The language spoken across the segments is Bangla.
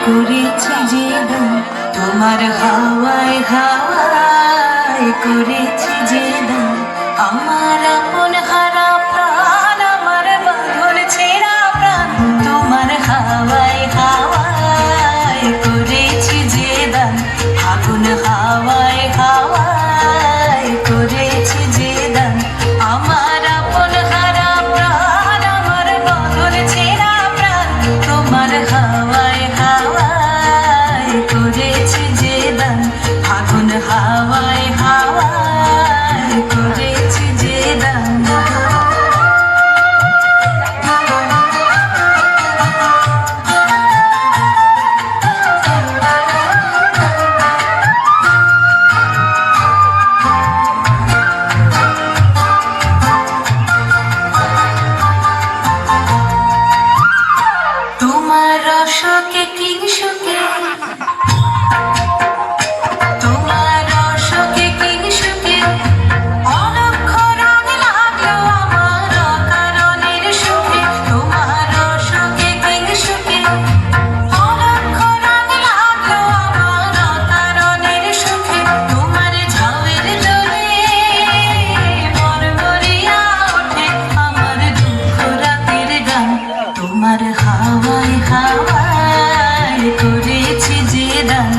করেছি যে দান তোমার হাওয়ায় হাওয়ায় করেছি যে দান আমার আপন হারা প্রাণ আমার বাঁধন ছেঁড়া প্রাণ তোমার হাওয়ায় হাওয়ায় করেছি যে দান আগুন হাওয়ায় হাওয়ায় করেছি যে দান আমার আপন হারা প্রাণ আমার বাঁধন ছেঁড়া প্রাণ তোমার হাওয়ায় হাওয়ায় করেছি যে দান আগুন হাওয়ায় হাওয়ায় করেছি যে দান তোমার রসকে কিংসুকে তোমার রসকে কিংসুকে অলক্ষ রং লাগলো আমার অকারণের সুখে তোমার রসকে কিংসুকে অলক্ষ রং লাগলো আমার অকারণের সুখে তোমার ঝাউয়ের দোলে মরমরিয়া ওঠে আমার দুঃখ রাতের গান তোমার হাওয়ায় হাওয়ায় করেছি যে দান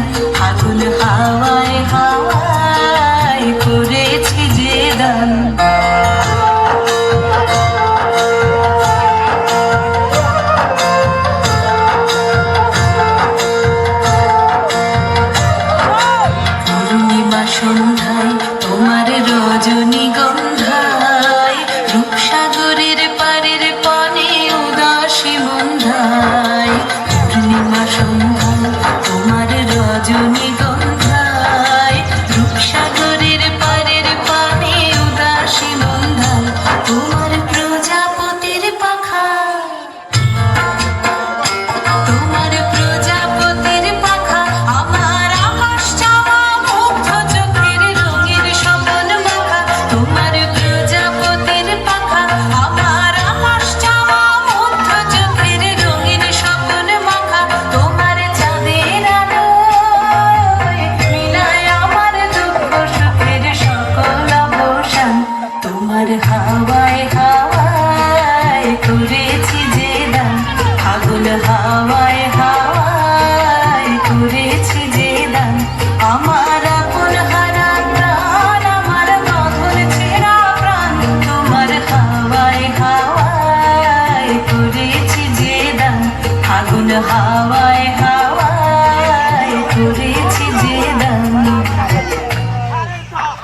আগুন হাওয়ায় হাওয়ায় করেছি যে দান পূর্ণিমা সন্ধ্যায় তোমার রজনীগন্ধায় রূপসাগরের পারের পানে উদাসী মন্ধায় পূর্ণিমা সন্ধ্যা